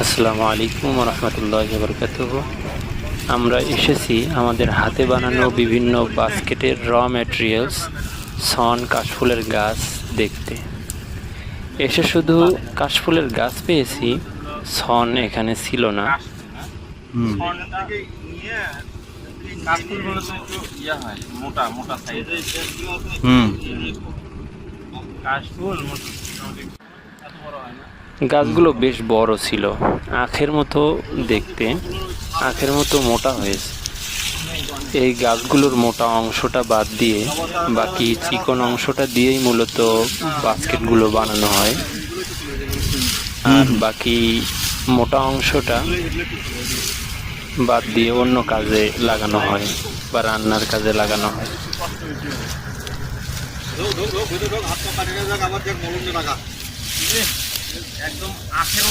আসসালামু আলাইকুম রহমতুল্লাহি ওয়া বারাকাতুহু। আমরা এসেছি আমাদের হাতে বানানো বিভিন্ন বাস্কেটের ম্যাটেরিয়ালস শন কাশফুলের গাছ দেখতে। এসে শুধু কাশফুলের গাছ পেয়েছি, শন এখানে ছিল না। হুম কাশফুলগুলো তো একটু হয়, মোটা মোটা সাইজ। হুম কাশফুল মোটামুটি এত বড় হয় না। গাছগুলো বেশ বড় ছিল, আখের মতো দেখতে, আখের মতো মোটা হয়েছে। এই গাছগুলোর মোটা অংশটা বাদ দিয়ে বাকি চিকন অংশটা দিয়েই মূলত বাস্কেটগুলো বানানো হয়, আর বাকি মোটা অংশটা বাদ দিয়ে অন্য কাজে লাগানো হয় বা রান্নার কাজে লাগানো হয়। একদম আখের